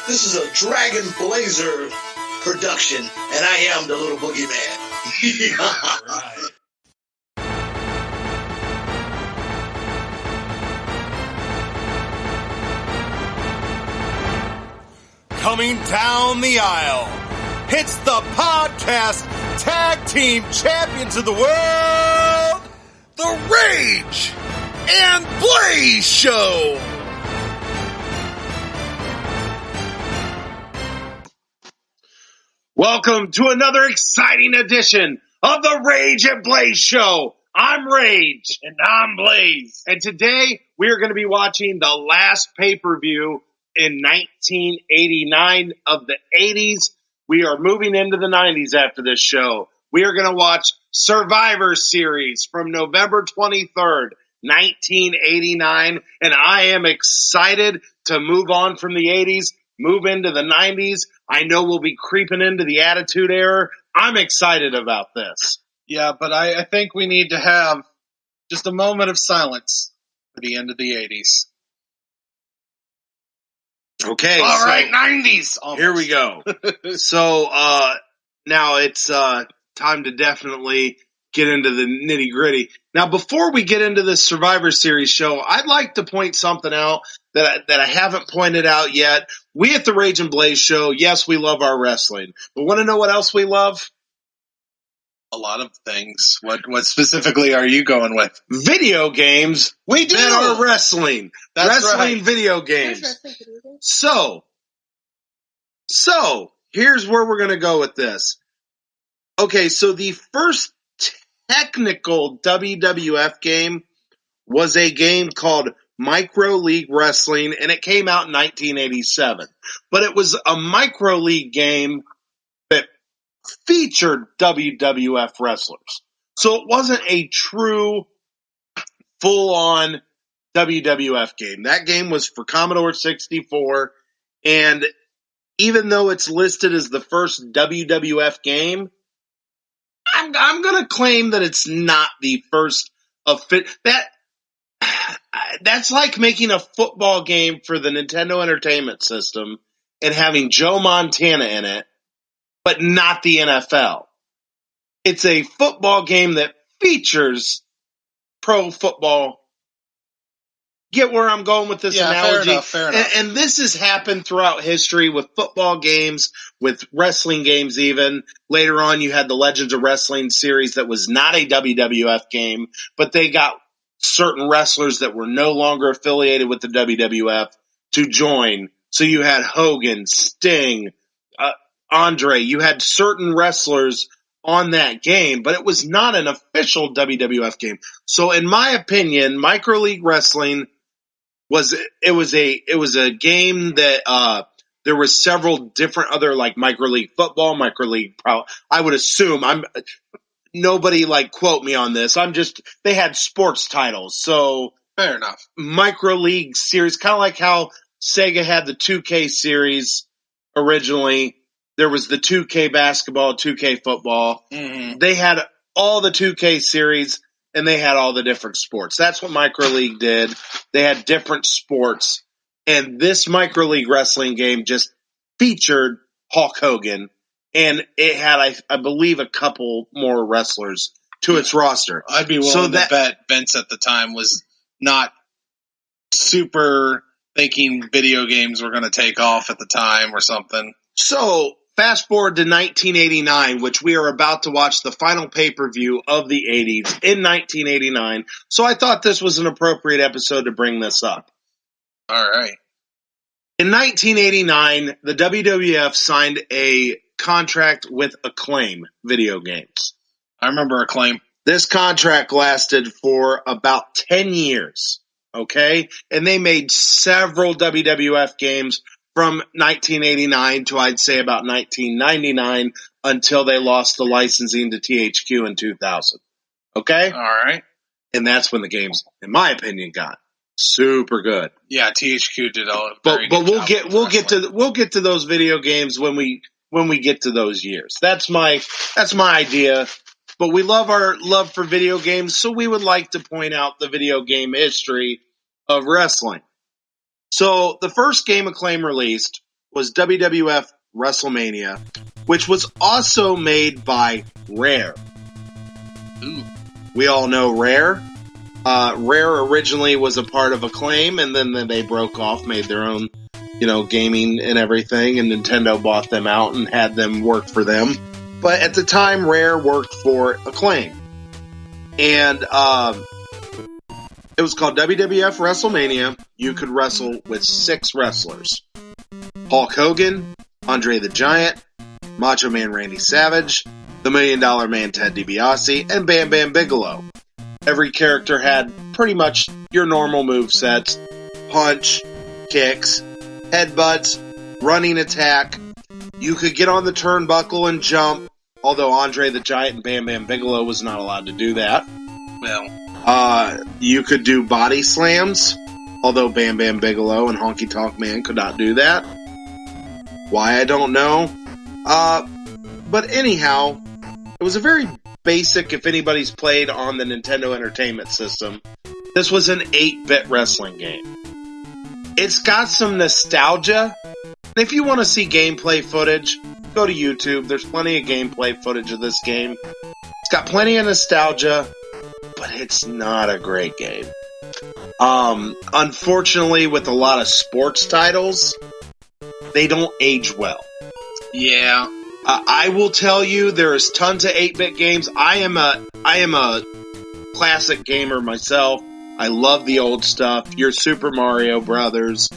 This is a Dragon Blazer production, and I am the little boogeyman. Right. Coming down the aisle, it's the podcast tag team champions of the world, the Rage and Blaze Show. Welcome to another exciting edition of the Rage and Blaze Show. I'm Rage. And I'm Blaze. And today we are going to be watching the last pay-per-view in 1989 of the 80s. We are moving into the 90s after this show. We are going to watch Survivor Series from November 23rd, 1989. And I am excited to move on from the 80s, move into the 90s. I know we'll be creeping into the Attitude Era. I'm excited about this. Yeah, but I think we need to have just a moment of silence for the end of the 80s. Okay. All right, 90s. Almost. Here we go. So, now it's time to definitely get into the nitty-gritty. Now, before we get into this Survivor Series show, I'd like to point something out that I haven't pointed out yet. We at the Rage and Blaze Show, yes, we love our wrestling. But want to know what else we love? A lot of things. What specifically are you going with? Video games. We do. That are wrestling. That's wrestling right. video games. So, here's where we're going to go with this. Okay, so the first technical WWF game was a game called Micro League Wrestling, and it came out in 1987. But it was a Micro League game that featured WWF wrestlers. So it wasn't a true, full-on WWF game. That game was for Commodore 64, and even though it's listed as the first WWF game, I'm going to claim that it's not the first of fit. That's like making a football game for the Nintendo Entertainment System and having Joe Montana in it, but not the NFL. It's a football game that features pro football. Get where I'm going with this analogy? Fair enough. And this has happened throughout history with football games, with wrestling games even. Later on, you had the Legends of Wrestling series that was not a WWF game, but they got certain wrestlers that were no longer affiliated with the WWF to join. So you had Hogan, Sting, Andre. You had certain wrestlers on that game, but it was not an official WWF game. So in my opinion, Micro League Wrestling was a game that there was several different other like Micro League Football, Micro League Pro. I would assume nobody like quote me on this. They had sports titles. So Fair enough. Micro League series, kind of like how Sega had the 2K series originally. There was the 2K basketball, 2K football. Mm-hmm. They had all the 2K series, and they had all the different sports. That's what Micro League did. They had different sports. And this Micro League Wrestling game just featured Hulk Hogan. And it had, I believe, a couple more wrestlers to its roster. I'd be willing to bet Vince at the time was not super thinking video games were going to take off at the time or something. So, fast forward to 1989, which we are about to watch the final pay-per-view of the 80s in 1989. So I thought this was an appropriate episode to bring this up. All right. In 1989, the WWF signed a contract with Acclaim Video Games. I remember Acclaim. This contract lasted for about 10 years, okay? And they made several WWF games from 1989 to, I'd say, about 1999 until they lost the licensing to THQ in 2000. Okay? All right. And that's when the games, in my opinion, got super good. Yeah, THQ did all. But we'll get to those video games when we get to those years. That's my idea. But we love our love for video games, so we would like to point out the video game history of wrestling. So the first game Acclaim released was WWF Wrestlemania, which was also made by Rare. Ooh. We all know Rare. Rare originally was a part of Acclaim, and then they broke off, made their own, gaming and everything, and Nintendo bought them out and had them work for them. But at the time, Rare worked for Acclaim. And it was called WWF Wrestlemania. You could wrestle with 6 wrestlers. Hulk Hogan, Andre the Giant, Macho Man Randy Savage, the $1 Million Man Ted DiBiase, and Bam Bam Bigelow. Every character had pretty much your normal movesets: punch, kicks, headbutts, running attack. You could get on the turnbuckle and jump, although Andre the Giant and Bam Bam Bigelow was not allowed to do that. Well, you could do body slams, although Bam Bam Bigelow and Honky Tonk Man could not do that. Why, I don't know. But anyhow, it was a very basic, if anybody's played on the Nintendo Entertainment System, this was an 8-bit wrestling game. It's got some nostalgia. If you want to see gameplay footage, go to YouTube. There's plenty of gameplay footage of this game. It's got plenty of nostalgia, but it's not a great game. Unfortunately, with a lot of sports titles, they don't age well. Yeah. I will tell you, there is tons of 8-bit games. I am a classic gamer myself. I love the old stuff. Your Super Mario Brothers,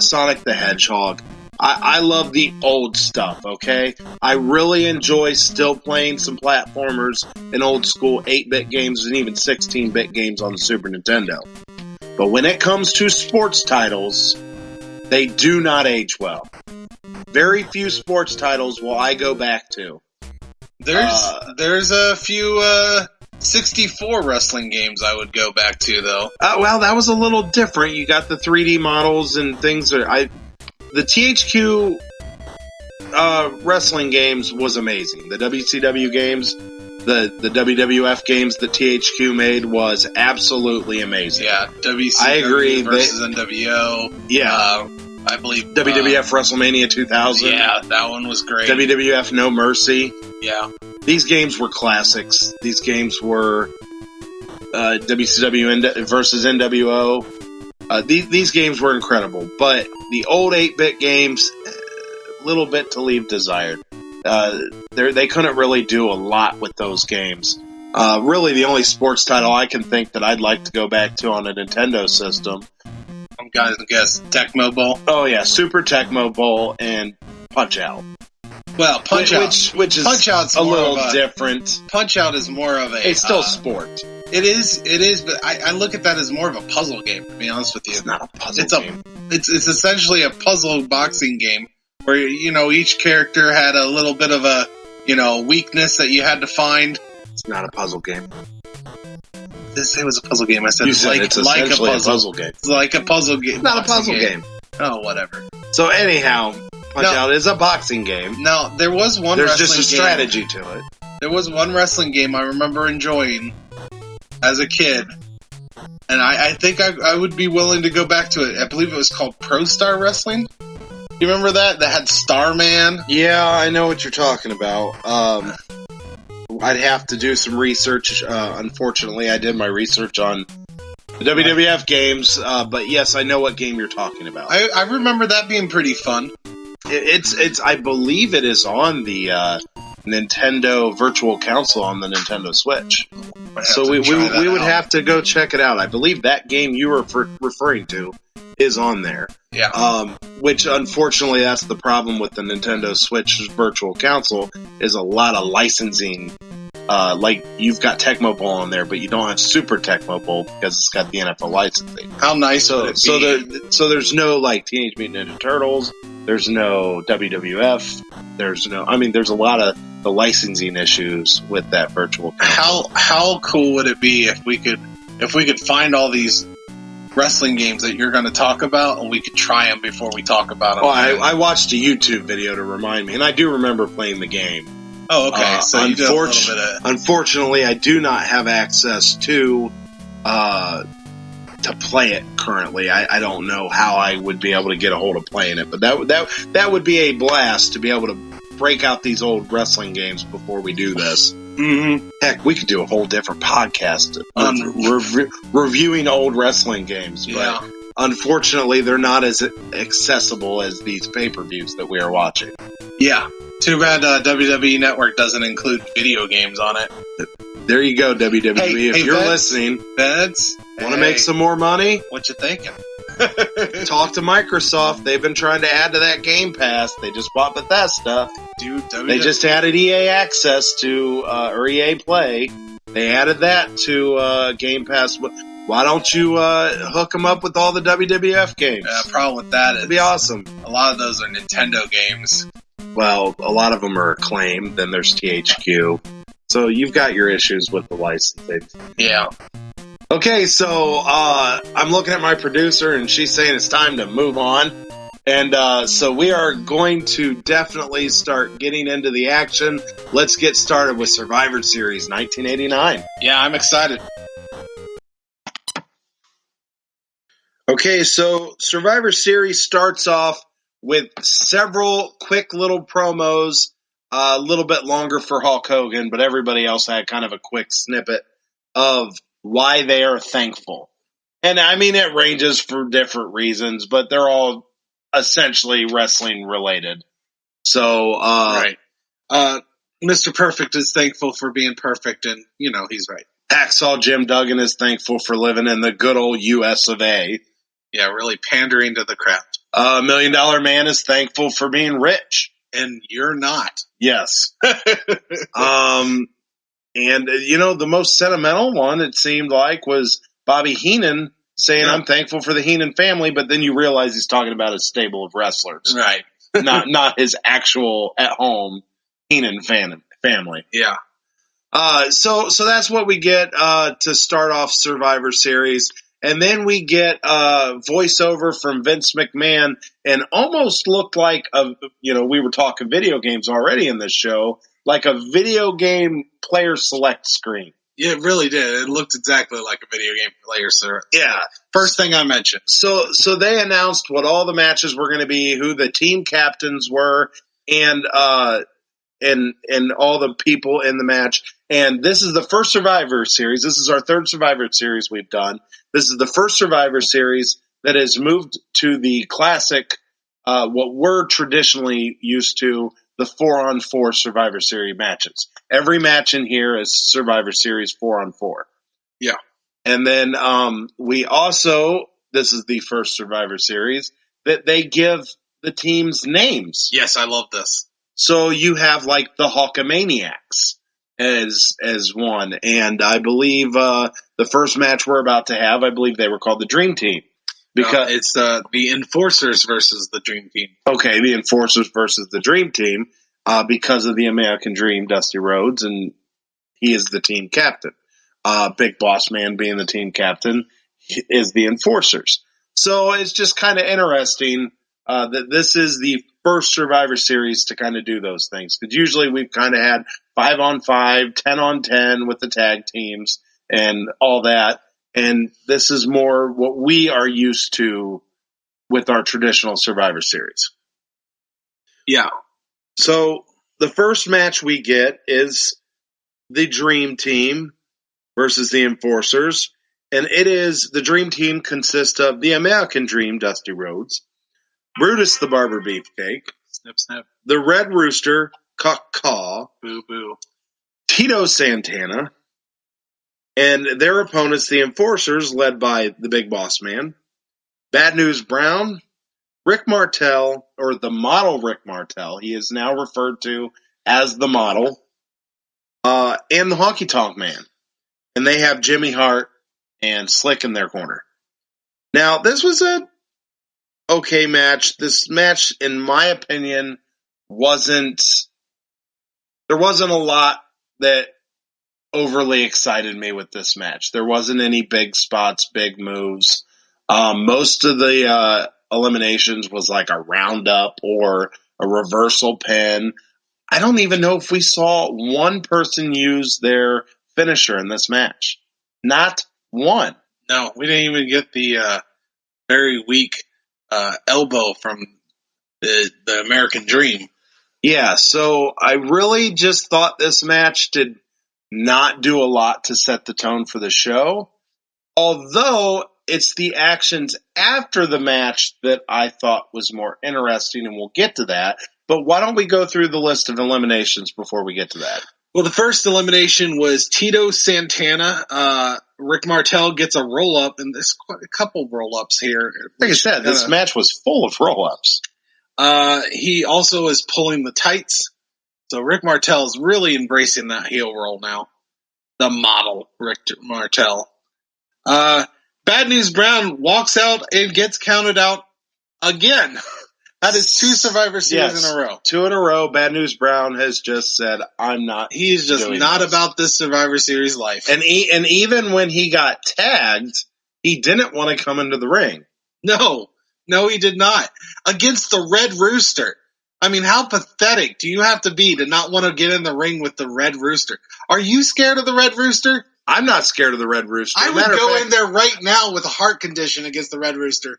Sonic the Hedgehog. I love the old stuff, okay? I really enjoy still playing some platformers and old school 8-bit games and even 16-bit games on the Super Nintendo. But when it comes to sports titles, they do not age well. Very few sports titles will I go back to. There's a few 64 wrestling games I would go back to, though. Well, that was a little different. You got the 3D models and things. The THQ wrestling games was amazing. The WCW games, the WWF games that THQ made was absolutely amazing. Yeah, WCW I agree, versus NWO. Yeah. I believe WWF Wrestlemania 2000. Yeah, that one was great. WWF No Mercy. Yeah. These games were classics. These games were WCW versus NWO. These games were incredible. But the old 8-bit games, a little bit to leave desired. They couldn't really do a lot with those games. Really, the only sports title I can think that I'd like to go back to on a Nintendo system, I'm going to guess Tecmo Bowl. Oh yeah, Super Tecmo Bowl and Punch Out. Well, Punch Out, which is Punch-Out's a little different. Punch Out is more of a. It's still sport. It is, but I look at that as more of a puzzle game. To be honest with you, it's not a puzzle game. It's essentially a puzzle boxing game where each character had a little bit of a weakness that you had to find. It's not a puzzle game. It was a puzzle game. I said it's essentially a puzzle game. It's like a puzzle game. It's not a puzzle game. Oh, whatever. So anyhow, Punch Out is a boxing game. No, there was one. There's just a strategy to it. There was one wrestling game I remember enjoying as a kid, and I think I would be willing to go back to it. I believe it was called Pro Star Wrestling. You remember that? That had Starman. Yeah, I know what you're talking about. I'd have to do some research. Unfortunately, I did my research on the WWF games, but yes, I know what game you're talking about. I remember that being pretty fun. It's. I believe it is on the Nintendo Virtual Console on the Nintendo Switch. So we would have to go check it out. I believe that game you were referring to is on there. Yeah. Which unfortunately, that's the problem with the Nintendo Switch Virtual Console is a lot of licensing. Like you've got Tecmo Bowl on there, but you don't have Super Tecmo Bowl because it's got the NFL licensing. How nice would it be? So there's no like Teenage Mutant Ninja Turtles. There's no WWF. There's a lot of the licensing issues with that Virtual Console. How cool would it be if we could find all these wrestling games that you're going to talk about, and we could try them before we talk about them? Well, I watched a YouTube video to remind me, and I do remember playing the game. Oh, okay. So you did a little bit of... Unfortunately, I do not have access to to play it currently. I don't know how I would be able to get a hold of playing it, but that would be a blast to be able to break out these old wrestling games before we do this. Mm-hmm. Heck, we could do a whole different podcast on reviewing old wrestling games. Yeah. But unfortunately, they're not as accessible as these pay-per-views that we are watching. Yeah. Too bad WWE Network doesn't include video games on it. There you go, WWE. If you're listening, Vince, want to make some more money? What you thinking? Talk to Microsoft. They've been trying to add to that Game Pass. They just bought Bethesda. Dude, They just added EA Access to, or EA Play. They added that to Game Pass. Why don't you hook them up with all the WWF games? Problem with that is It'd be awesome. a lot of those are Nintendo games. Well, a lot of them are Acclaim. Then there's THQ. So you've got your issues with the licensing. Yeah. Okay, so I'm looking at my producer, and she's saying it's time to move on. And so we are going to definitely start getting into the action. Let's get started with Survivor Series 1989. Yeah, I'm excited. Okay, so Survivor Series starts off with several quick little promos, a little bit longer for Hulk Hogan, but everybody else had kind of a quick snippet of why they are thankful. And I mean, it ranges for different reasons, but they're all essentially wrestling related. So, Right. Mr. Perfect is thankful for being perfect, and, he's right. Hacksaw Jim Duggan is thankful for living in the good old US of A. Yeah, really pandering to the crowd. $1 Million Man is thankful for being rich. And you're not. Yes. And, the most sentimental one, it seemed like, was Bobby Heenan saying, I'm thankful for the Heenan family, but then you realize he's talking about his stable of wrestlers. Right. not his actual at-home Heenan family. Yeah. So that's what we get to start off Survivor Series. And then we get voiceover from Vince McMahon, and almost looked like we were talking video games already in this show, like a video game player select screen. Yeah, it really did. It looked exactly like a video game player, sir. Yeah. First thing I mentioned. So they announced what all the matches were going to be, who the team captains were, and all the people in the match. And this is the first Survivor Series. This is our third Survivor Series we've done. This is the first Survivor Series that has moved to the classic, what we're traditionally used to, the 4-on-4 Survivor Series matches. Every match in here is Survivor Series 4-on-4. Yeah. And then we also, this is the first Survivor Series, that they give the teams names. Yes, I love this. So you have like the Hulkamaniacs as one, and I believe the first match we're about to have, I believe they were called the Dream Team. Because it's the Enforcers versus the Dream Team. Okay, the Enforcers versus the Dream Team, because of the American Dream, Dusty Rhodes, and he is the team captain. Big Boss Man being the team captain is the Enforcers. So it's just kind of interesting that this is the first Survivor Series to kind of do those things. Because usually we've kind of had 5-on-5, 10-on-10 with the tag teams and all that. And this is more what we are used to with our traditional Survivor Series. Yeah. So the first match we get is the Dream Team versus the Enforcers. And it is, the Dream Team consists of the American Dream, Dusty Rhodes, Brutus the Barber Beefcake, Snip, snip. the Red Rooster, Caw, Boo, boo. Tito Santana, and their opponents, the Enforcers, led by the Big Boss Man, Bad News Brown, Rick Martel, or the model Rick Martel, he is now referred to as the model, and the Honky Tonk Man. And they have Jimmy Hart and Slick in their corner. Now, this was a okay match. This match, in my opinion, there wasn't a lot that overly excited me with this match. There wasn't any big spots, big moves. Most of the eliminations was like a roundup or a reversal pin. I don't even know if we saw one person use their finisher in this match. Not one. No, we didn't even get the very weak elbow from the American Dream. Yeah, so I really just thought this match did not do a lot to set the tone for the show. Although it's the actions after the match that I thought was more interesting, and we'll get to that. But why don't we go through the list of eliminations before we get to that? Well, the first elimination was Tito Santana. Rick Martel gets a roll-up, and there's quite a couple roll-ups here. Like I said, this match was full of roll-ups. He also is pulling the tights. So Rick Martel is really embracing that heel roll now. The model, Rick Martel. Bad News Brown walks out and gets counted out again. That is 2 Survivor Series in a row. 2 in a row. Bad News Brown has just said, I'm not. He's just not about this Survivor Series life. And even when he got tagged, he didn't want to come into the ring. No, he did not. Against the Red Rooster. I mean, how pathetic do you have to be to not want to get in the ring with the Red Rooster? Are you scared of the Red Rooster? I'm not scared of the Red Rooster. I would go in there right now with a heart condition against the Red Rooster.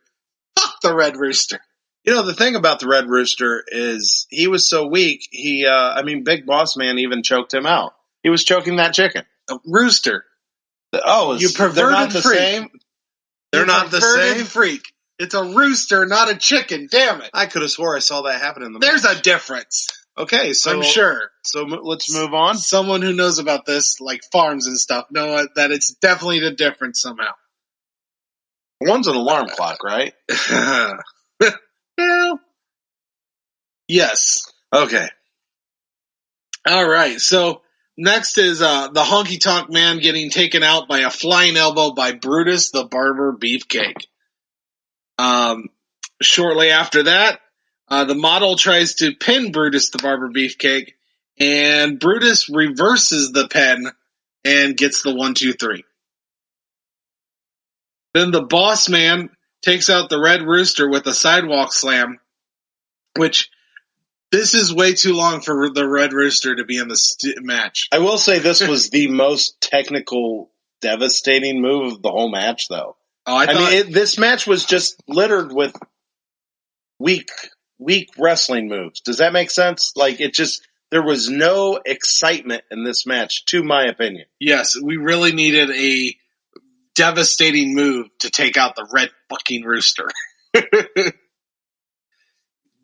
Fuck the Red Rooster. You know, the thing about the Red Rooster is he was so weak, Big Boss Man even choked him out. He was choking that chicken. A rooster. Oh, you perverted they're not the freak. Same? They're not the same? Freak. It's a rooster, not a chicken. Damn it. I could have swore I saw that happen in the There's match. a difference. Okay, so I'm sure. So let's move on. Someone who knows about this, like farms and stuff, know that it's definitely the difference somehow. One's an alarm clock, right? Well, yes. Okay. All right. So next is the Honky Tonk Man getting taken out by a flying elbow by Brutus the Barber Beefcake. Shortly after that, the model tries to pin Brutus the Barber Beefcake, and Brutus reverses the pin and gets the 1-2-3. Then the Boss Man takes out the Red Rooster with a sidewalk slam, which this is way too long for the Red Rooster to be in the match. I will say this was the most technical, devastating move of the whole match, though. Oh, this match was just littered with weak wrestling moves. Does that make sense? Like, there was no excitement in this match, to my opinion. Yes, we really needed a devastating move to take out the Red fucking Rooster.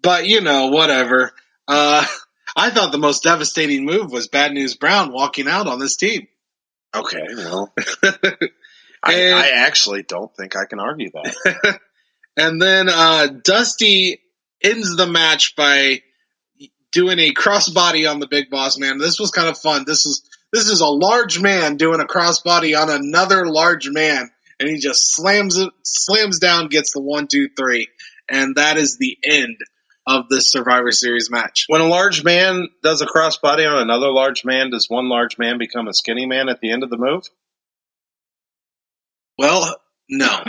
But, whatever. I thought the most devastating move was Bad News Brown walking out on this team. Okay, well, I actually don't think I can argue that. And then Dusty ends the match by doing a crossbody on the Big Boss Man. This was kind of fun. This is a large man doing a crossbody on another large man, and he just slams down, gets the 1-2-3, and that is the end of this Survivor Series match. When a large man does a crossbody on another large man, does one large man become a skinny man at the end of the move? Well, no.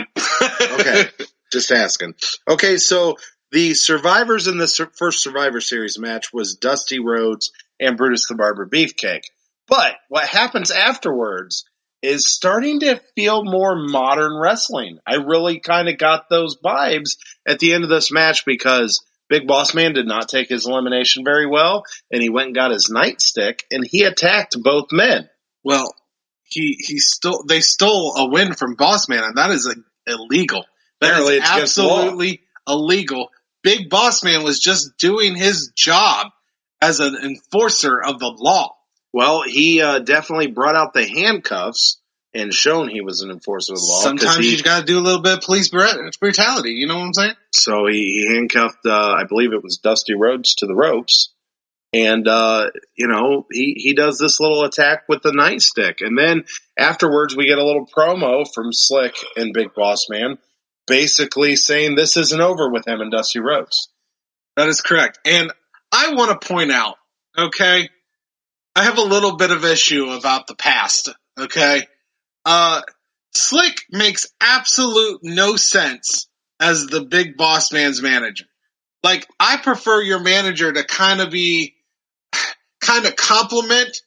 Okay, just asking. Okay, so the survivors in the first Survivor Series match was Dusty Rhodes and Brutus the Barber Beefcake. But what happens afterwards is starting to feel more modern wrestling. I really kind of got those vibes at the end of this match because Big Boss Man did not take his elimination very well, and he went and got his nightstick, and he attacked both men. Well, they stole a win from Boss Man, and that is illegal. That is absolutely illegal. Big Boss Man was just doing his job as an enforcer of the law. Well, he definitely brought out the handcuffs and shown he was an enforcer of the law. Sometimes you got to do a little bit of police brutality. You know what I'm saying? So he handcuffed, I believe it was Dusty Rhodes to the ropes. And, he does this little attack with the nightstick. And then afterwards, we get a little promo from Slick and Big Boss Man, basically saying this isn't over with him and Dusty Rhodes. That is correct. And I want to point out, okay, I have a little bit of issue about the past, okay? Slick makes absolute no sense as the Big Boss Man's manager. Like, I prefer your manager to kind of compliment,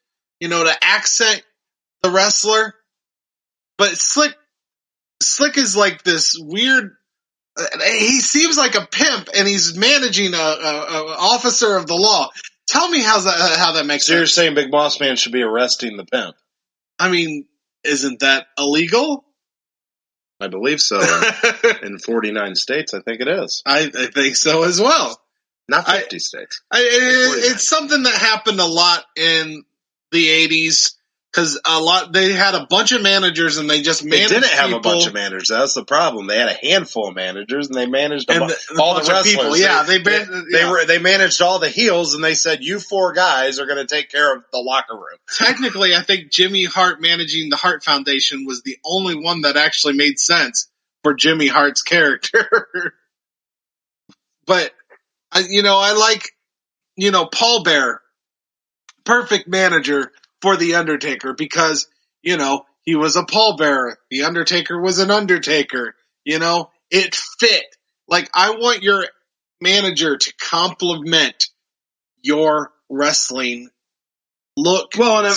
to accent the wrestler. But Slick Slick is like this weird. He seems like a pimp, and he's managing a officer of the law. Tell me how that makes sense. So you're saying Big Boss Man should be arresting the pimp? I mean, isn't that illegal? I believe so. In 49 states, I think it is. I think so as well. Not 50 states. It's something that happened a lot in the 80s. Because they had a bunch of managers, and they just managed. They didn't have people. A bunch of managers. That's the problem. They had a handful of managers, and they managed all the wrestlers. People. Yeah, they managed all the heels, and they said, "You 4 guys are going to take care of the locker room." Technically, I think Jimmy Hart managing the Hart Foundation was the only one that actually made sense for Jimmy Hart's character. But I like Paul Bearer, perfect manager for The Undertaker, because, he was a pallbearer. The Undertaker was an Undertaker. It fit. Like, I want your manager to complement your wrestling look. Well, and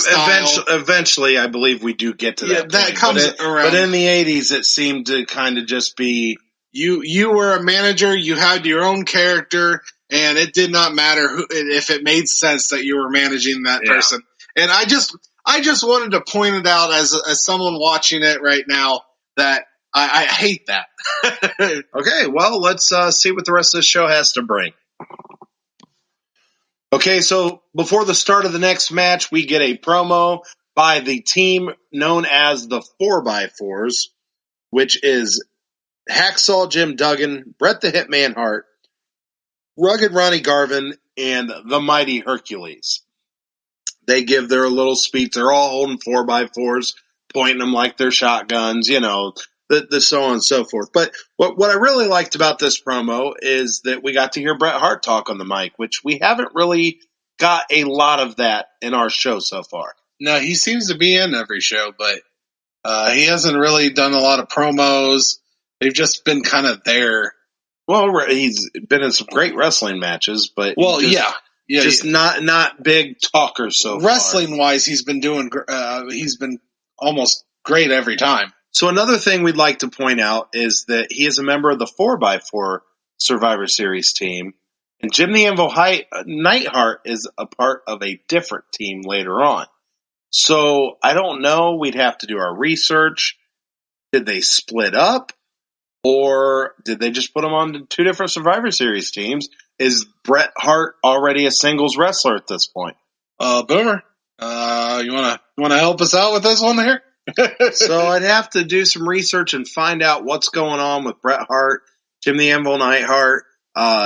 eventually, I believe we do get to that. Yeah, that comes around. But in the 80s, it seemed to kind of just be... You were a manager, you had your own character, and it did not matter if it made sense that you were managing that person. And I just wanted to point it out as someone watching it right now that I hate that. Okay, well, let's see what the rest of the show has to bring. Okay, so before the start of the next match, we get a promo by the team known as the 4x4s, which is Hacksaw Jim Duggan, Bret the Hitman Hart, Rugged Ronnie Garvin, and the Mighty Hercules. They give their little speech. They're all holding 4x4s, pointing them like they're shotguns, the so on and so forth. But what I really liked about this promo is that we got to hear Bret Hart talk on the mic, which we haven't really got a lot of that in our show so far. No, he seems to be in every show, but he hasn't really done a lot of promos. They've just been kind of there. Well, he's been in some great wrestling matches, but just not big talkers so far. Wrestling-wise, he's been almost great every time. So another thing we'd like to point out is that he is a member of the 4x4 Survivor Series team, and Jim the Anvil Neidhart is a part of a different team later on. So I don't know. We'd have to do our research. Did they split up? Or did they just put them on 2 different Survivor Series teams? Is Bret Hart already a singles wrestler at this point? Boomer, you wanna help us out with this one here? So I'd have to do some research and find out what's going on with Bret Hart, Jim the Anvil Neidhart,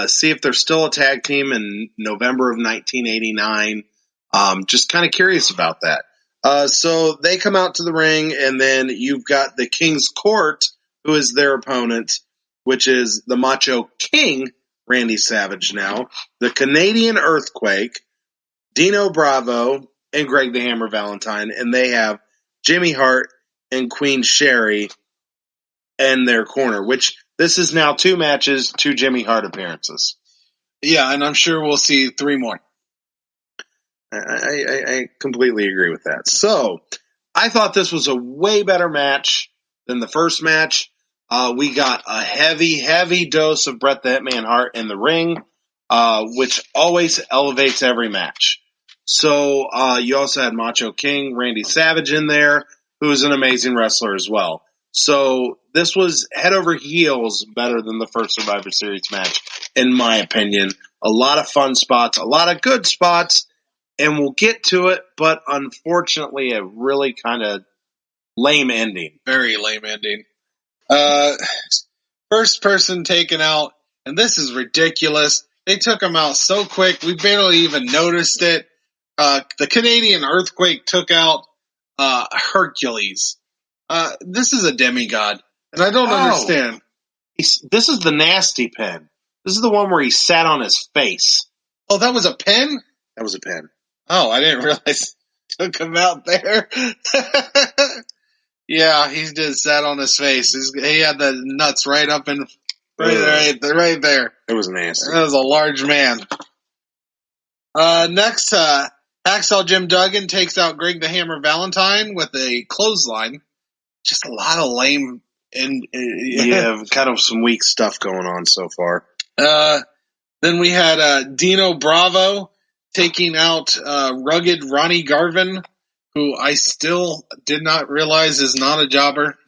see if they're still a tag team in November of 1989. Just kind of curious about that. So they come out to the ring, and then you've got the King's Court, who is their opponent, which is the Macho King, Randy Savage now, the Canadian Earthquake, Dino Bravo, and Greg the Hammer Valentine, and they have Jimmy Hart and Queen Sherry in their corner, which this is now 2 matches, 2 Jimmy Hart appearances. Yeah, and I'm sure we'll see 3 more. I completely agree with that. So, I thought this was a way better match than the first match. We got a heavy dose of Bret the Hitman Hart in the ring, which always elevates every match. So you also had Macho King, Randy Savage in there, who is an amazing wrestler as well. So this was head over heels better than the first Survivor Series match, in my opinion. A lot of fun spots, a lot of good spots, and we'll get to it, but unfortunately a really kind of lame ending. Very lame ending. First person taken out, and this is ridiculous. They took him out so quick, we barely even noticed it. The Canadian Earthquake took out Hercules. This is a demigod, and I don't understand. This is the nasty pen. This is the one where he sat on his face. Oh, that was a pen? That was a pen. Oh, I didn't realize took him out there. Yeah, he just sat on his face. He had the nuts right up in right there. It was nasty. That was a large man. Next, Hacksaw Jim Duggan takes out Greg the Hammer Valentine with a clothesline. Just a lot of lame And Yeah, kind of some weak stuff going on so far. Then we had Dino Bravo taking out rugged Ronnie Garvin, who I still did not realize is not a jobber,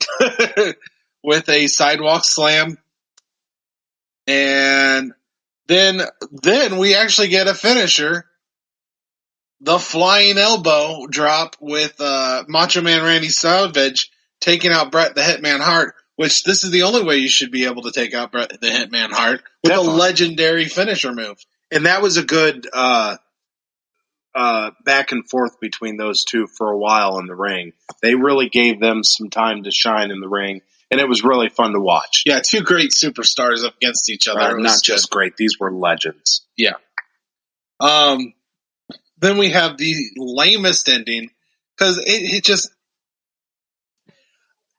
with a sidewalk slam. And then we actually get a finisher, the flying elbow drop with Macho Man Randy Savage taking out Bret the Hitman Hart, which this is the only way you should be able to take out Bret the Hitman Hart, with a legendary finisher move. And that was a good back and forth between those two for a while in the ring. They really gave them some time to shine in the ring, and it was really fun to watch. Yeah, two great superstars up against each other. Not just great; these were legends. Yeah. Then we have the lamest ending, because it just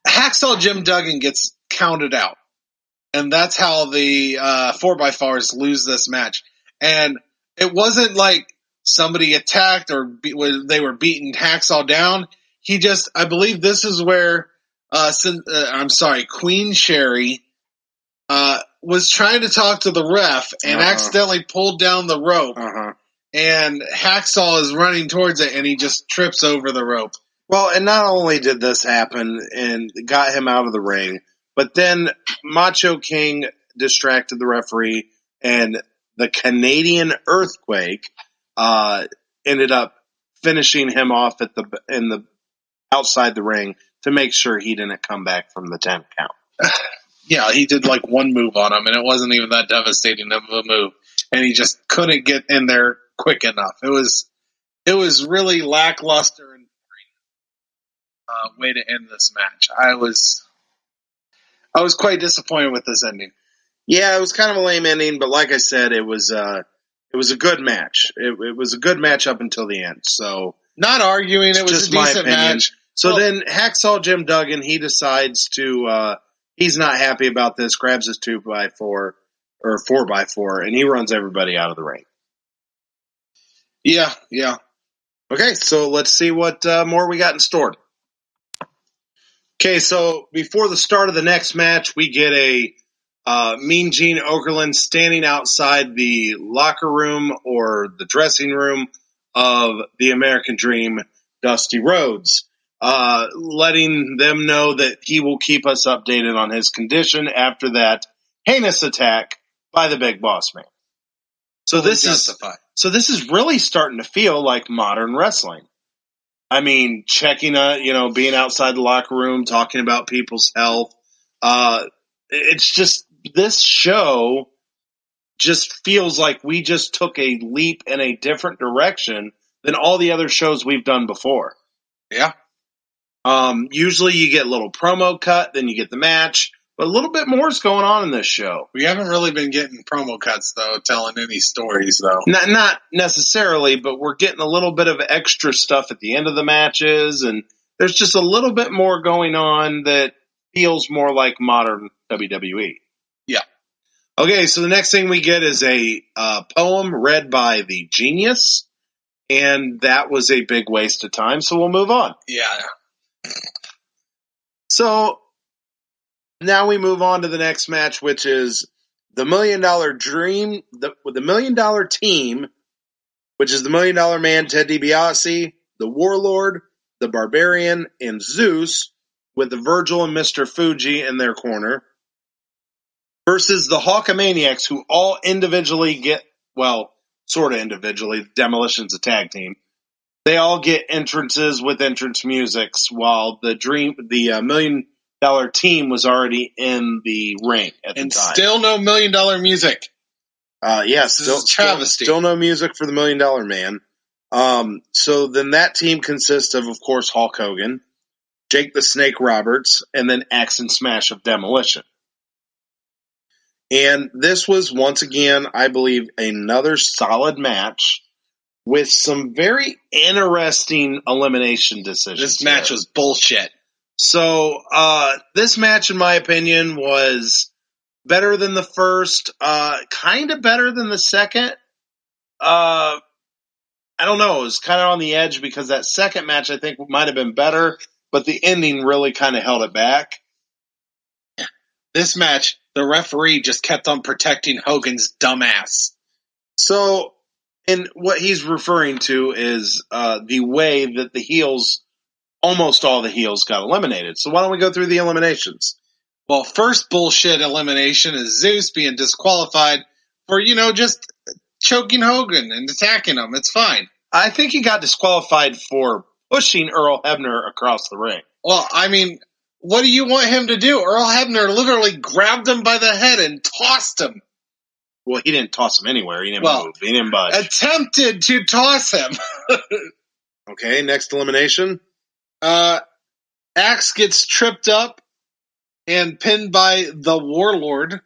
Hacksaw Jim Duggan gets counted out, and that's how the 4x4s lose this match. And it wasn't like somebody attacked or they were beating Hacksaw down. I believe this is where Queen Sherry was trying to talk to the ref and accidentally pulled down the rope. And Hacksaw is running towards it, and he just trips over the rope. Well, and not only did this happen and got him out of the ring, but then Macho King distracted the referee, and the Canadian Earthquake ended up finishing him off in the outside the ring to make sure he didn't come back from the 10 count. Yeah, he did like one move on him, and it wasn't even that devastating of a move, and he just couldn't get in there quick enough. It was really lackluster and way to end this match. I was quite disappointed with this ending. Yeah, it was kind of a lame ending, but like I said, it was a good match. It was a good match up until the end. So not arguing, it was just a decent match. So then Hacksaw Jim Duggan, he decides to he's not happy about this, grabs his 2x4 or 4x4, and he runs everybody out of the ring. Yeah. Okay, so let's see what more we got in store. Okay, so before the start of the next match, we get a Mean Gene Okerlund standing outside the locker room or the dressing room of the American Dream, Dusty Rhodes, letting them know that he will keep us updated on his condition after that heinous attack by the Big Boss Man. So this is really starting to feel like modern wrestling. I mean, checking, being outside the locker room, talking about people's health. It's just, this show just feels like we just took a leap in a different direction than all the other shows we've done before. Yeah. Usually you get a little promo cut, then you get the match, but a little bit more is going on in this show. We haven't really been getting promo cuts, though, telling any stories, though. Not necessarily, but we're getting a little bit of extra stuff at the end of the matches, and there's just a little bit more going on that feels more like modern WWE. Yeah. Okay, so the next thing we get is a poem read by the Genius, and that was a big waste of time, so we'll move on. Yeah. So now we move on to the next match, which is the $1 Million Dream, the $1 Million Team, which is the $1 Million Man, Ted DiBiase, the Warlord, the Barbarian, and Zeus, with the Virgil and Mr. Fuji in their corner, versus the Hulkamaniacs, who all individually get, well, sort of individually, Demolition's a tag team. They all get entrances with entrance musics, while the $1 Million Team was already in the ring at the time. And still no $1 Million music. Travesty. Still no music for the $1 Million Man. So then that team consists of course, Hulk Hogan, Jake the Snake Roberts, and then Axe and Smash of Demolition. And this was, once again, I believe, another solid match with some very interesting elimination decisions. This match was bullshit. So, this match, in my opinion, was better than the first, kind of better than the second. I don't know. It was kind of on the edge because that second match, I think, might have been better, but the ending really kind of held it back. this match, the referee just kept on protecting Hogan's dumbass. So, and what he's referring to is the way that the heels, almost all the heels, got eliminated. So why don't we go through the eliminations? Well, first bullshit elimination is Zeus being disqualified for, just choking Hogan and attacking him. It's fine. I think he got disqualified for pushing Earl Hebner across the ring. Well, I mean, what do you want him to do? Earl Hebner literally grabbed him by the head and tossed him. Well, he didn't toss him anywhere. He didn't move. He didn't budge. Attempted to toss him. Okay, next elimination. Axe gets tripped up and pinned by the Warlord.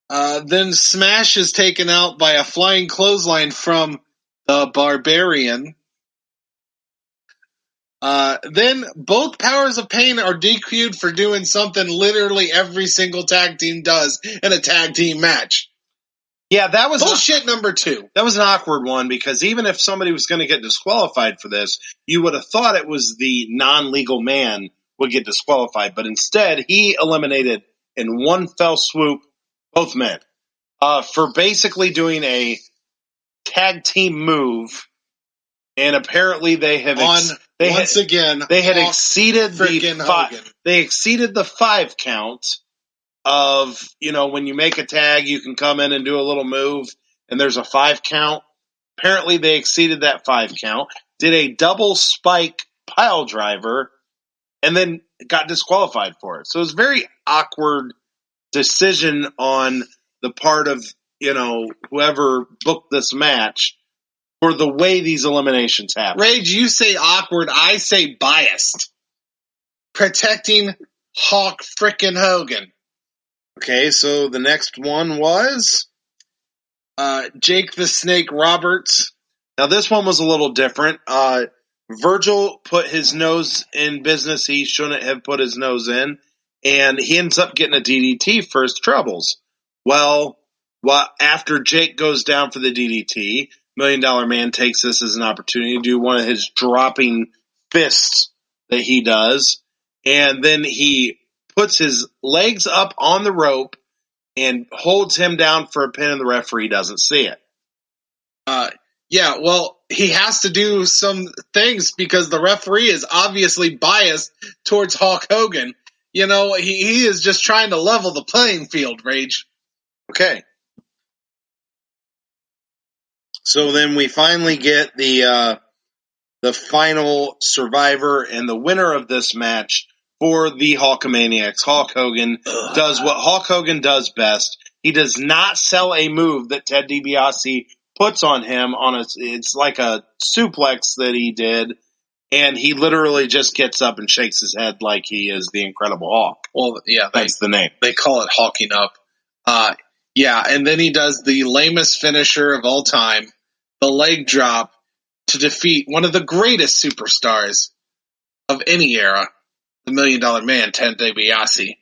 Then Smash is taken out by a flying clothesline from the Barbarian. Then both Powers of Pain are DQ'd for doing something literally every single tag team does in a tag team match. Yeah, that was bullshit number 2. That was an awkward one because even if somebody was going to get disqualified for this, you would have thought it was the non-legal man would get disqualified, but instead he eliminated in one fell swoop both men for basically doing a tag team move, and apparently they have exceeded the 5 count of, when you make a tag, you can come in and do a little move, and there's a 5 count. Apparently they exceeded that 5 count, did a double spike pile driver, and then got disqualified for it. So it was a very awkward decision on the part of, whoever booked this match for the way these eliminations happen. Rage, you say awkward, I say biased. Protecting Hulk frickin' Hogan. Okay, so the next one was Jake the Snake Roberts. Now this one was a little different. Virgil put his nose in business he shouldn't have put his nose in, and he ends up getting a DDT for his troubles. Well, after Jake goes down for the DDT, $1 Million Man takes this as an opportunity to do one of his dropping fists that he does, and then he puts his legs up on the rope and holds him down for a pin, and the referee doesn't see it. Yeah, well, he has to do some things because the referee is obviously biased towards Hulk Hogan. He is just trying to level the playing field, Rage. Okay. So then we finally get the final survivor and the winner of this match for the Hulkamaniacs. Hulk Hogan does what Hulk Hogan does best. He does not sell a move that Ted DiBiase puts on him it's like a suplex that he did, and he literally just gets up and shakes his head like he is the Incredible Hulk. Well, yeah, that's the name. They call it hulking up. Yeah, and then he does the lamest finisher of all time, the leg drop, to defeat one of the greatest superstars of any era, the $1 Million Man, Ted DiBiase.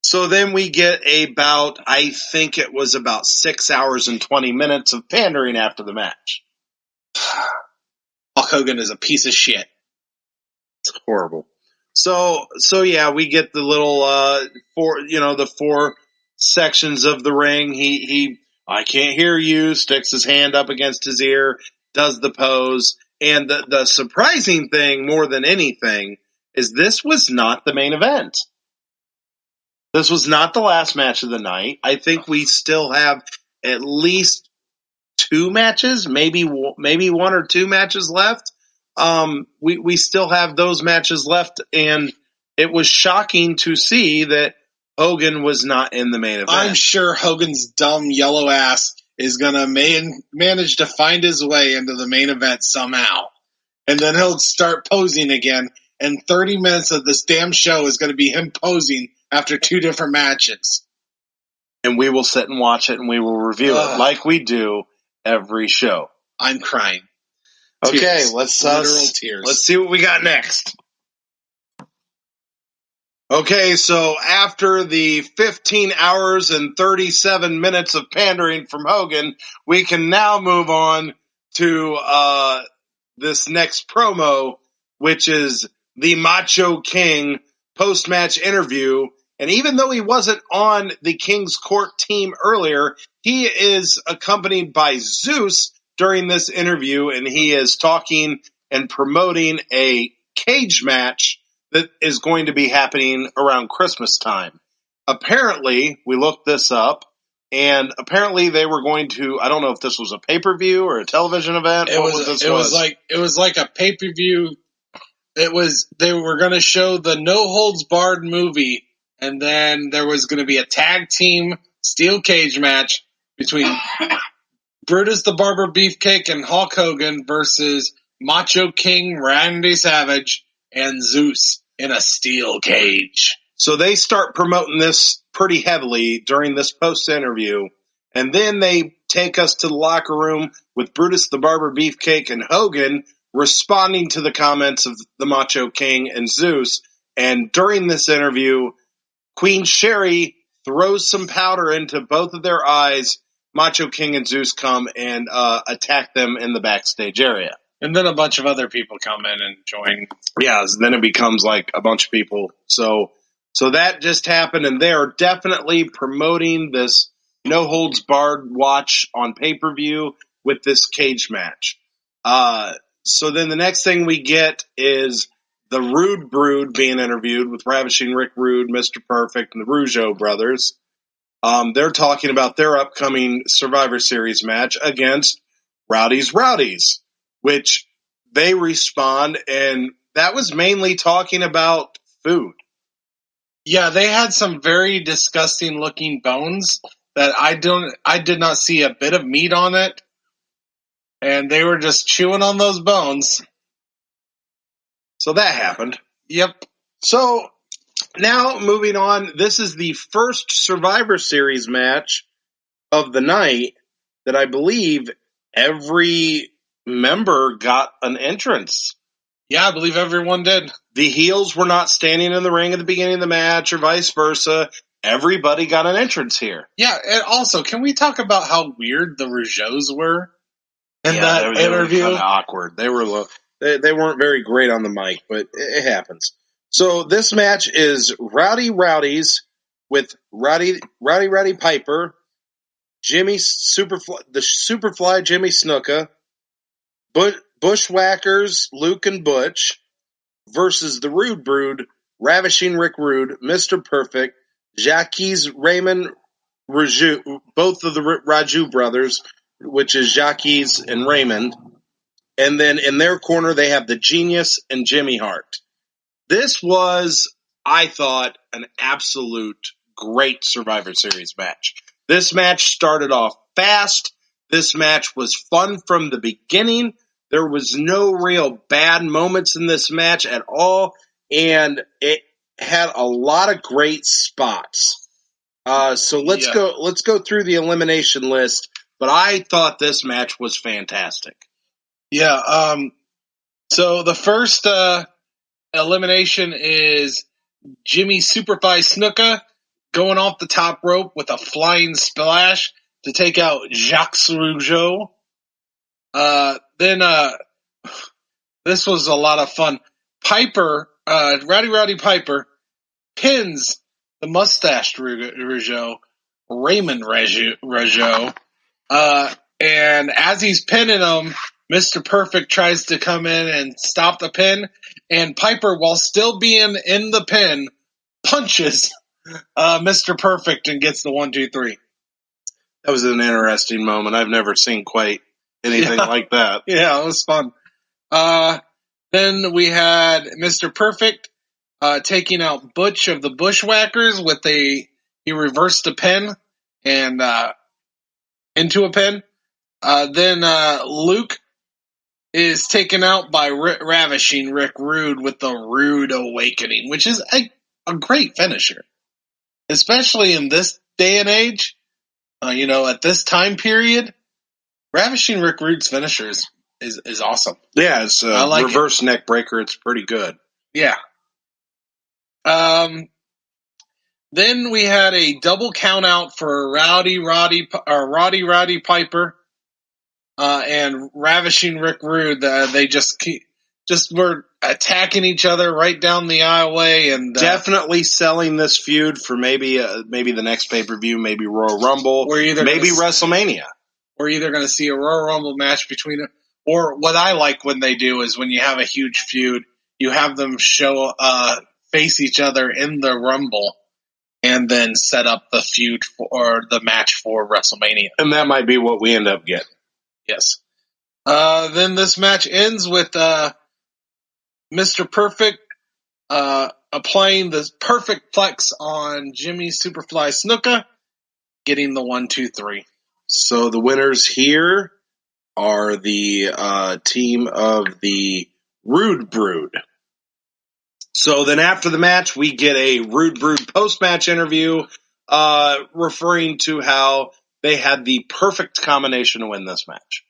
So then we get I think it was about 6 hours and 20 minutes of pandering after the match. Hulk Hogan is a piece of shit. It's horrible. So yeah, we get the little the 4 sections of the ring. He I can't hear you, sticks his hand up against his ear, does the pose, and the surprising thing more than anything is this was not the main event. This was not the last match of the night. I think we still have at least 2 matches, maybe 1 or 2 matches left. We still have those matches left, and it was shocking to see that Hogan was not in the main event. I'm sure Hogan's dumb yellow ass is going to manage to find his way into the main event somehow. And then he'll start posing again, and 30 minutes of this damn show is going to be him posing after 2 different matches. And we will sit and watch it, and we will review it like we do every show. I'm crying. Okay, tears. let's tears. Let's see what we got next. Okay, so after the 15 hours and 37 minutes of pandering from Hogan, we can now move on to this next promo, which is the Macho King post-match interview. And even though he wasn't on the King's Court team earlier, he is accompanied by Zeus during this interview, and he is talking and promoting a cage match that is going to be happening around Christmas time. Apparently, we looked this up, and apparently they were going to, I don't know if this was a pay-per-view or a television event. It was like a pay-per-view. They were going to show the No Holds Barred movie, and then there was going to be a tag team steel cage match between Brutus the Barber Beefcake and Hulk Hogan versus Macho King Randy Savage and Zeus in a steel cage. So they start promoting this pretty heavily during this post-interview, and then they take us to the locker room with Brutus the Barber Beefcake and Hogan responding to the comments of the Macho King and Zeus. And during this interview, Queen Sherry throws some powder into both of their eyes. Macho King and Zeus come and attack them in the backstage area. And then a bunch of other people come in and join. Yeah, then it becomes like a bunch of people. So that just happened, and they are definitely promoting this No Holds Barred watch on pay-per-view with this cage match. So then the next thing we get is the Rude Brood being interviewed with Ravishing Rick Rude, Mr. Perfect, and the Rougeau brothers. They're talking about their upcoming Survivor Series match against Rowdy's, which they respond, and that was mainly talking about food. Yeah, they had some very disgusting looking bones that I did not see a bit of meat on it. And they were just chewing on those bones. So that happened. Yep. So now moving on, this is the first Survivor Series match of the night that I believe every member got an entrance. Yeah, I believe everyone did. The heels were not standing in the ring at the beginning of the match or vice versa. Everybody got an entrance here. Yeah, and also, can we talk about how weird the Rougeaus were in that they interview? Were kind of awkward. They weren't very great on the mic, but it happens. So this match is Rowdy's with Roddy Piper, the Superfly Jimmy Snuka, Bushwhackers Luke and Butch versus the Rude Brood, Ravishing Rick Rude, Mr. Perfect, Jacques Raymond Raju, both of the Raju brothers, which is Jacques and Raymond. And then in their corner, they have the Genius and Jimmy Hart. This was, I thought, an absolute great Survivor Series match. This match started off fast. This match was fun from the beginning. There was no real bad moments in this match at all, and it had a lot of great spots. So let's go through the elimination list. But I thought this match was fantastic. Yeah. So the first elimination is Jimmy Superfly Snuka going off the top rope with a flying splash to take out Jacques Rougeau. Then this was a lot of fun. Piper, Rowdy Piper, pins the mustached Rougeau, Raymond Rougeau. And as he's pinning him, Mr. Perfect tries to come in and stop the pin. And Piper, while still being in the pin, punches Mr. Perfect and gets the 1, 2, 3. That was an interesting moment. I've never seen quite anything like that. Yeah, it was fun. Then we had Mr. Perfect taking out Butch of the Bushwhackers with he reversed a pin and into a pin. Then Luke is taken out by Ravishing Rick Rude with the Rude Awakening, which is a great finisher, especially in this day and age. At this time period, Ravishing Rick Rude's finisher is awesome. Yeah, it's a reverse neck breaker. It's pretty good. Yeah. Then we had a double count out for Roddy Piper and Ravishing Rick Rude. They just just were attacking each other right down the aisleway, and definitely selling this feud for maybe the next pay-per-view, maybe Royal Rumble, maybe WrestleMania. We're either going to see a Royal Rumble match between them, or what I like when they do is when you have a huge feud, you have them face each other in the Rumble, and then set up the feud or the match for WrestleMania. And that might be what we end up getting. Yes. Then this match ends with Mr. Perfect applying the perfect plex on Jimmy Superfly Snuka, getting the 1-2-3. So the winners here are the team of the Rude Brood. So then after the match, we get a Rude Brood post-match interview referring to how they had the perfect combination to win this match.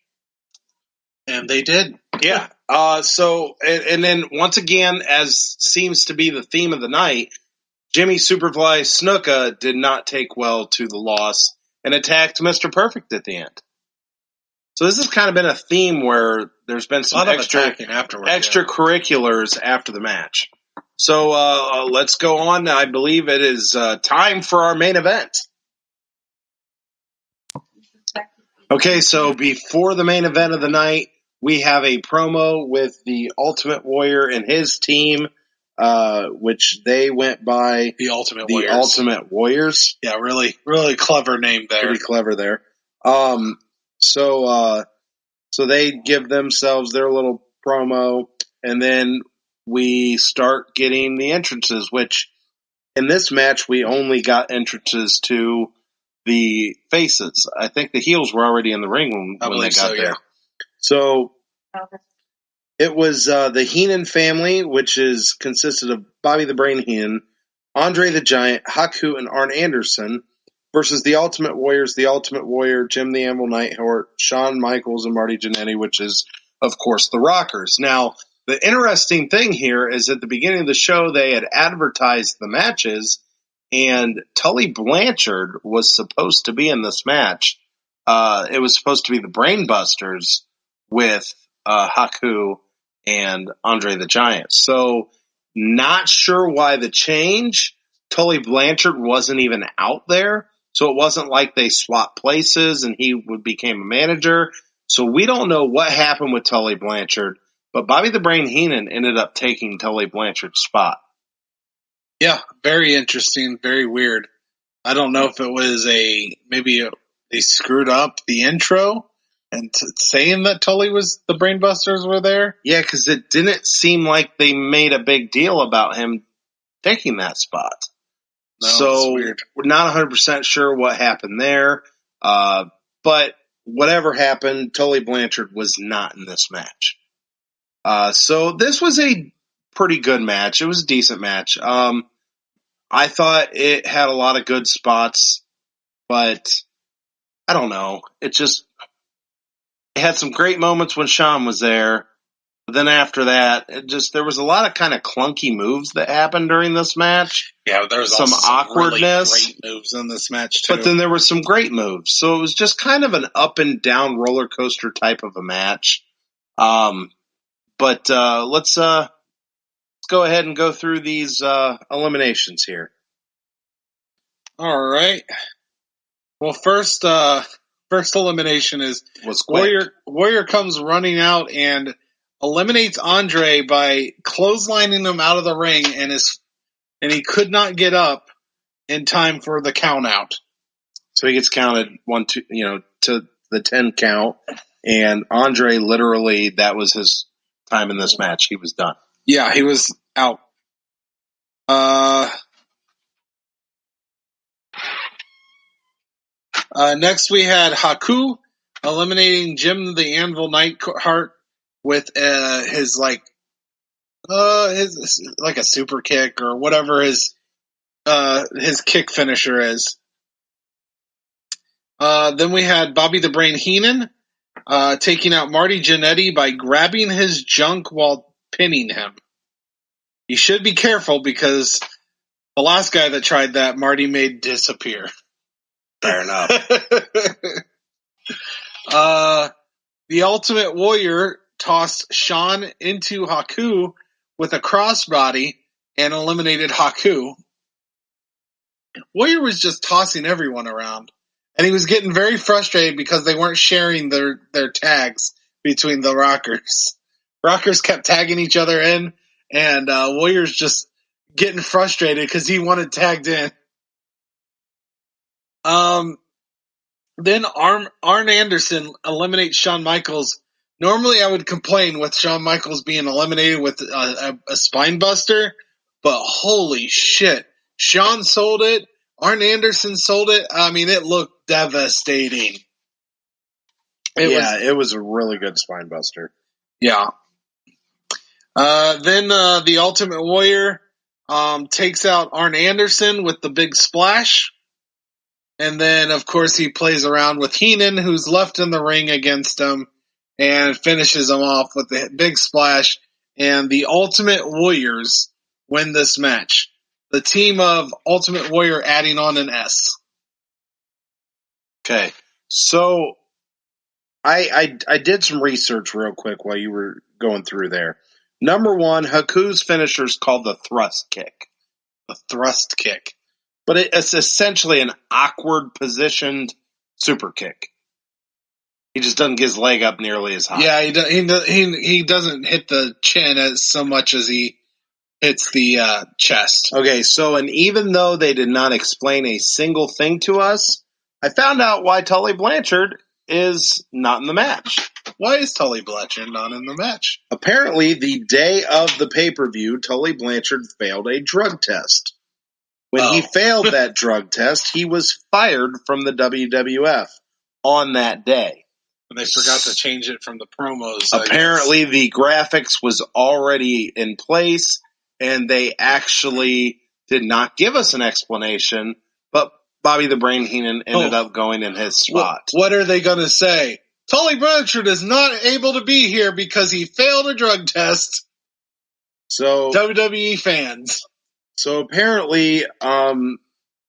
And they did. Yeah. And then once again, as seems to be the theme of the night, Jimmy Superfly Snuka did not take well to the loss and attacked Mr. Perfect at the end. So this has kind of been a theme where there's been some extracurriculars after the match. So let's go on. I believe it is time for our main event. Okay, so before the main event of the night, we have a promo with the Ultimate Warrior and his team, which they went by the Ultimate Warriors. Yeah, really, really clever name there. Pretty clever there. So they give themselves their little promo, and then we start getting the entrances, which in this match we only got entrances to the faces. I think the heels were already in the ring when they got there. Yeah. So it was the Heenan family, which consisted of Bobby the Brain Heenan, Andre the Giant, Haku, and Arn Anderson, versus the Ultimate Warriors, the Ultimate Warrior, Jim the Anvil Neidhart, Shawn Michaels, and Marty Jannetty, which is, of course, the Rockers. Now, the interesting thing here is at the beginning of the show, they had advertised the matches, and Tully Blanchard was supposed to be in this match. It was supposed to be the Brainbusters with Haku and Andre the Giant. So, not sure why the change. Tully Blanchard wasn't even out there. So it wasn't like they swapped places and he became a manager. So we don't know what happened with Tully Blanchard, but Bobby the Brain Heenan ended up taking Tully Blanchard's spot. Yeah, very interesting, very weird. I don't know if it was they screwed up the intro and saying that Tully was the Brainbusters were there. Yeah, because it didn't seem like they made a big deal about him taking that spot. No, so weird. We're not 100% sure what happened there. But whatever happened, Tully Blanchard was not in this match. So this was a pretty good match. It was a decent match. I thought it had a lot of good spots, but I don't know. It had some great moments when Shawn was there. But then after that, there was a lot of kind of clunky moves that happened during this match. Yeah, there was some awkwardness. Really great moves in this match too. But then there were some great moves. So it was just kind of an up and down roller coaster type of a match. But let's go ahead and go through these eliminations here. All right. Well, first elimination was Warrior comes running out and eliminates Andre by clotheslining him out of the ring, and he could not get up in time for the count out. So he gets counted 1, 2, to the 10 count, and Andre literally that was his time in this match. He was done. Yeah, he was out. Next we had Haku eliminating Jim the Anvil Neidhart with his a super kick or whatever his kick finisher is. Then we had Bobby the Brain Heenan taking out Marty Jannetty by grabbing his junk while pinning him. You should be careful because the last guy that tried that, Marty made disappear. Fair enough. The Ultimate Warrior tossed Sean into Haku with a crossbody and eliminated Haku. Warrior was just tossing everyone around. And he was getting very frustrated because they weren't sharing their tags between the Rockers. Rockers kept tagging each other in, and Warrior's just getting frustrated because he wanted tagged in. Then Arn Anderson eliminates Shawn Michaels. Normally I would complain with Shawn Michaels being eliminated with a spine buster, but holy shit. Shawn sold it. Arn Anderson sold it. I mean, it looked devastating. It was a really good spine buster. Yeah. Then the Ultimate Warrior takes out Arn Anderson with the big splash. And then, of course, he plays around with Heenan, who's left in the ring against him, and finishes him off with the big splash. And the Ultimate Warriors win this match. The team of Ultimate Warrior adding on an S. Okay, so I did some research real quick while you were going through there. Number one, Haku's finisher is called the thrust kick. The thrust kick. But it's essentially an awkward positioned super kick. He just doesn't get his leg up nearly as high. Yeah, he doesn't hit the chin as so much as he hits the chest. Okay, so and even though they did not explain a single thing to us, I found out why Tully Blanchard is not in the match. Why is Tully Blanchard not in the match? Apparently, the day of the pay-per-view, Tully Blanchard failed a drug test. When he failed that drug test, he was fired from the WWF on that day. And they forgot to change it from the promos. Apparently, the graphics was already in place, and they actually did not give us an explanation, but Bobby the Brain Heenan ended up going in his spot. What are they going to say? Tully Blanchard is not able to be here because he failed a drug test. So WWE fans. So apparently,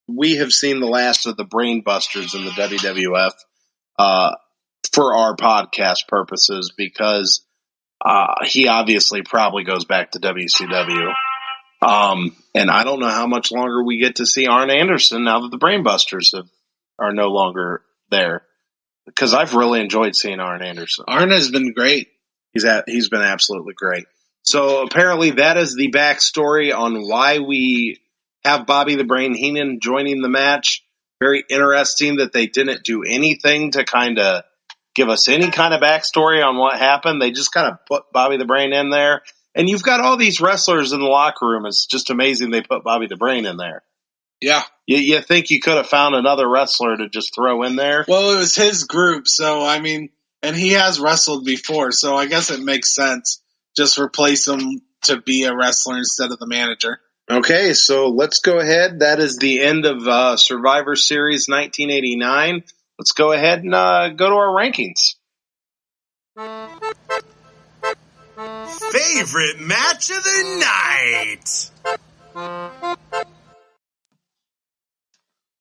we have seen the last of the Brain Busters in the WWF for our podcast purposes because he obviously probably goes back to WCW. And I don't know how much longer we get to see Arn Anderson now that the Brain Busters are no longer there. Because I've really enjoyed seeing Arn Anderson. Arn has been great. He's been absolutely great. So apparently that is the backstory on why we have Bobby the Brain Heenan joining the match. Very interesting that they didn't do anything to kind of give us any kind of backstory on what happened. They just kind of put Bobby the Brain in there. And you've got all these wrestlers in the locker room. It's just amazing they put Bobby the Brain in there. Yeah. You think you could have found another wrestler to just throw in there? Well, it was his group, so I mean, and he has wrestled before, so I guess it makes sense. Just replace him to be a wrestler instead of the manager. Okay, so let's go ahead. That is the end of Survivor Series 1989. Let's go ahead and go to our rankings. Favorite match of the night.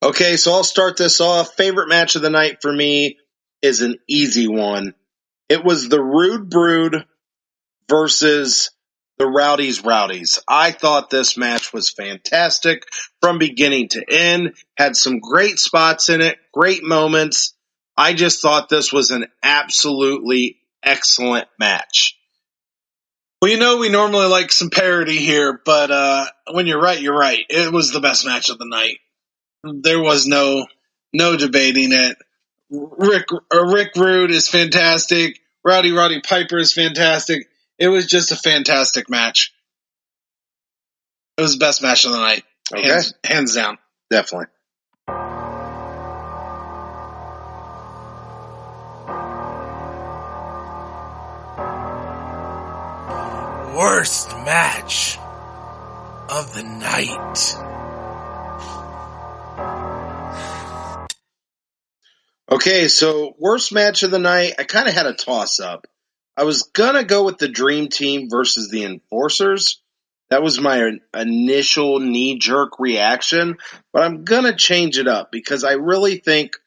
Okay, so I'll start this off. Favorite match of the night for me is an easy one. It was the Rude Brood versus the Rowdies. I thought this match was fantastic from beginning to end. Had some great spots in it, great moments. I just thought this was an absolutely excellent match. Well, you know, we normally like some parody here, but when you're right, you're right. It was the best match of the night. There was no debating it. Rick Rude is fantastic. Roddy Piper is fantastic. It was just a fantastic match. It was the best match of the night. Okay. Hands down. Definitely. Worst match of the night. Okay, so worst match of the night, I kind of had a toss-up. I was going to go with the Dream Team versus the Enforcers. That was my initial knee-jerk reaction, but I'm going to change it up because I really think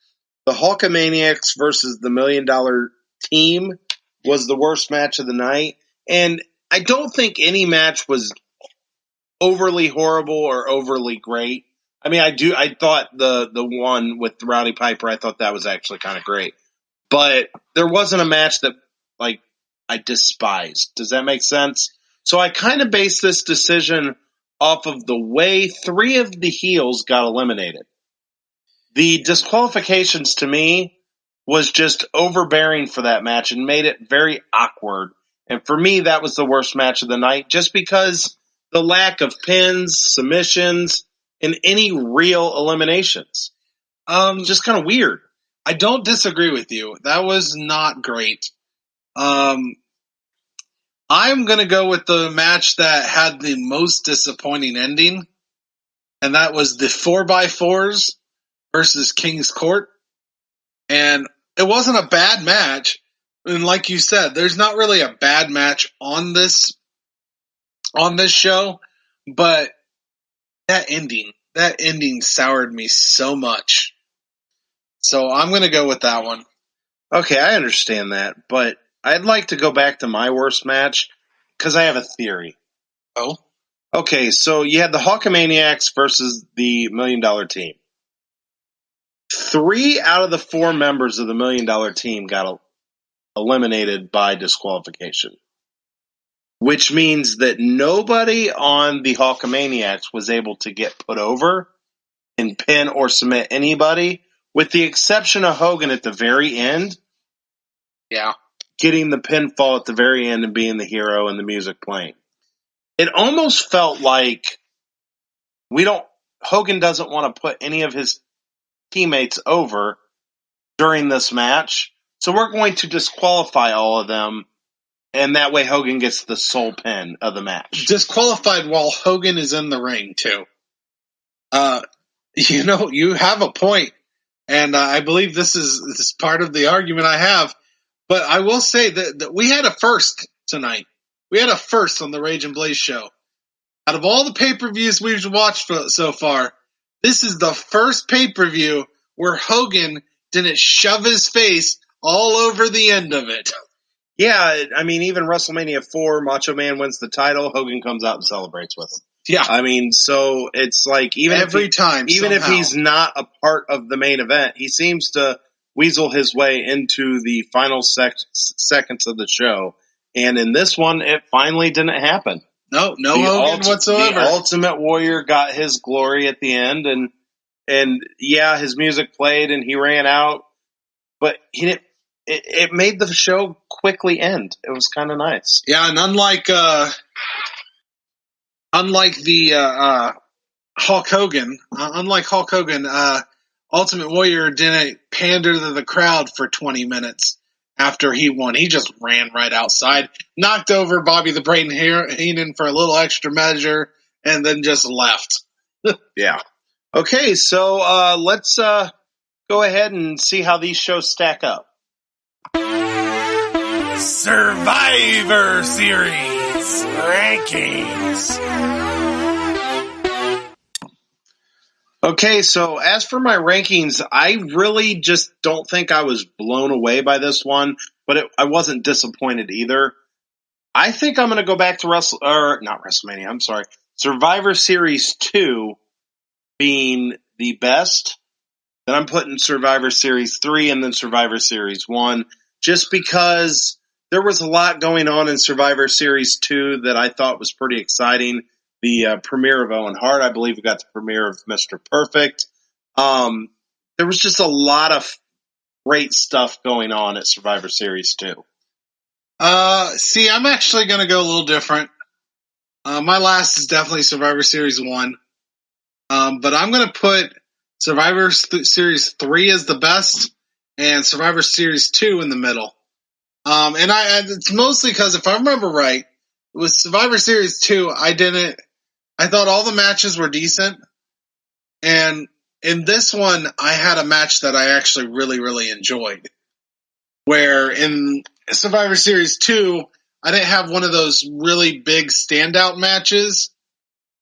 the Hulkamaniacs versus the $1 Million Team was the worst match of the night. And I don't think any match was overly horrible or overly great. I mean, I thought the one with Rowdy Piper, I thought that was actually kind of great. But there wasn't a match that, like, I despised. Does that make sense? So I kind of based this decision off of the way 3 of the heels got eliminated. The disqualifications to me was just overbearing for that match and made it very awkward. And for me, that was the worst match of the night, just because the lack of pins, submissions, and any real eliminations. Just kind of weird. I don't disagree with you. That was not great. I'm going to go with the match that had the most disappointing ending, and that was the 4x4s versus King's Court. And it wasn't a bad match. And like you said, there's not really a bad match on this show, but that ending soured me so much. So I'm going to go with that one. Okay, I understand that, but I'd like to go back to my worst match because I have a theory. Oh? Okay, so you had the Hulkamaniacs versus the $1 Million Team. 3 out of the 4 members of the $1 Million Team got eliminated by disqualification, which means that nobody on the Hulkamaniacs was able to get put over and pin or submit anybody, with the exception of Hogan at the very end. Yeah. Getting the pinfall at the very end and being the hero and the music playing. It almost felt like Hogan doesn't want to put any of his teammates over during this match, so we're going to disqualify all of them, and that way Hogan gets the sole pin of the match. Disqualified while Hogan is in the ring, too. You have a point, and I believe this is part of the argument I have, but I will say that we had a first tonight. We had a first on the Rage and Blaze show. Out of all the pay-per-views we've watched so far, this is the first pay-per-view where Hogan didn't shove his face all over the end of it. Yeah, I mean, even WrestleMania 4, Macho Man wins the title, Hogan comes out and celebrates with him. Yeah. I mean, so it's like, even if he's not a part of the main event, he seems to weasel his way into the final seconds of the show. And in this one, it finally didn't happen. No Hogan whatsoever. The Ultimate Warrior got his glory at the end, and yeah, his music played and he ran out, but he didn't. It made the show quickly end. It was kind of nice. Yeah, and unlike the Hulk Hogan, Ultimate Warrior didn't pander to the crowd for 20 minutes after he won. He just ran right outside, knocked over Bobby the Brain Heenan for a little extra measure, and then just left. Yeah. Okay, so let's go ahead and see how these shows stack up. Survivor Series rankings. Okay, so as for my rankings, I really just don't think I was blown away by this one, but I wasn't disappointed either. I think I'm going to go back to Survivor Series 2 being the best. Then I'm putting Survivor Series 3 and then Survivor Series 1, just because there was a lot going on in Survivor Series 2 that I thought was pretty exciting. The premiere of Owen Hart, I believe we got the premiere of Mr. Perfect. There was just a lot of great stuff going on at Survivor Series 2. See, I'm actually going to go a little different. My last is definitely Survivor Series 1. But I'm going to put Survivor Series 3 as the best and Survivor Series 2 in the middle. And it's mostly because if I remember right, with Survivor Series 2, I thought all the matches were decent. And in this one, I had a match that I actually really, really enjoyed. Where in Survivor Series 2, I didn't have one of those really big standout matches,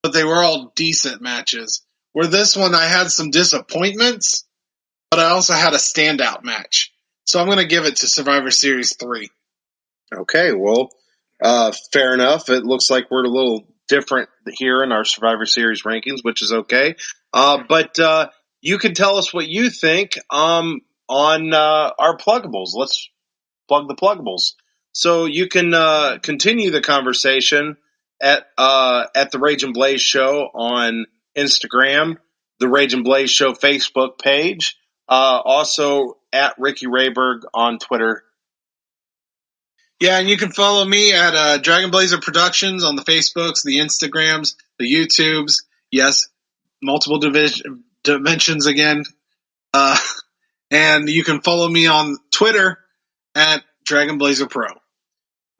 but they were all decent matches. Where this one, I had some disappointments, but I also had a standout match. So I'm going to give it to Survivor Series 3. Okay, well, fair enough. It looks like we're a little different here in our Survivor Series rankings, which is okay. But you can tell us what you think on our pluggables. Let's plug the pluggables. So you can continue the conversation at the Rage and Blaze Show on Instagram, the Rage and Blaze Show Facebook page, also at Ricky Rayberg on Twitter. Yeah, and you can follow me at Dragon Blazer Productions on the Facebooks, the Instagrams, the YouTubes. Yes, multiple dimensions again. And you can follow me on Twitter at Dragon Blazer Pro.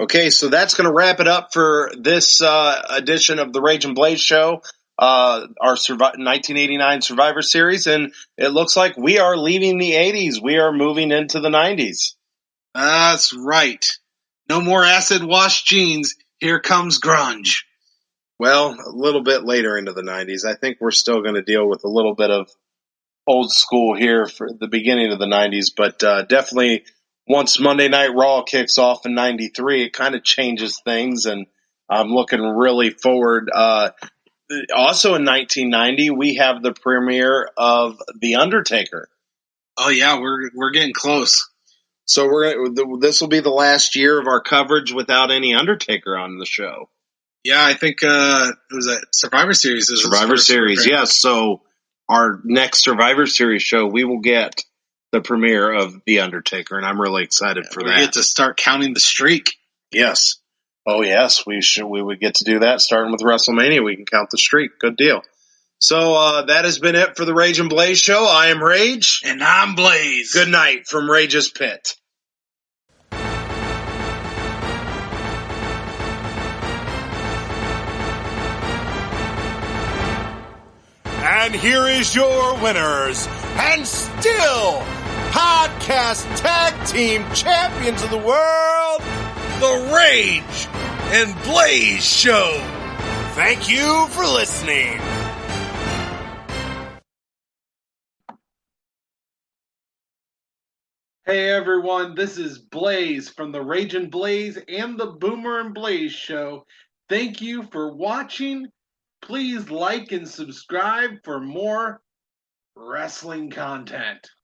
Okay, so that's going to wrap it up for this edition of the Rage and Blaze Show, our 1989 Survivor Series, and it looks like we are leaving the 80s. We are moving into the 90s. That's right. No more acid wash jeans. Here comes grunge. Well, a little bit later into the 90s. I think we're still going to deal with a little bit of old school here for the beginning of the 90s, but definitely once Monday Night Raw kicks off in 93, it kind of changes things, and I'm looking really forward. Also in 1990, we have the premiere of The Undertaker. Oh, yeah, we're getting close. So this will be the last year of our coverage without any Undertaker on the show. Yeah, I think it was a Survivor Series. Survivor Series, yes. So our next Survivor Series show, we will get the premiere of The Undertaker, and I'm really excited for that. We get to start counting the streak. Yes. Oh, yes, we would get to do that, starting with WrestleMania. We can count the streak. Good deal. So that has been it for the Rage and Blaze Show. I am Rage. And I'm Blaze. Good night from Rage's Pit. And here is your winners, and still podcast tag team champions of the world, the Rage and Blaze Show. Thank you for listening. Hey everyone, this is Blaze from the Rage and Blaze and the Boomer and Blaze Show. Thank you for watching. Please like and subscribe for more wrestling content.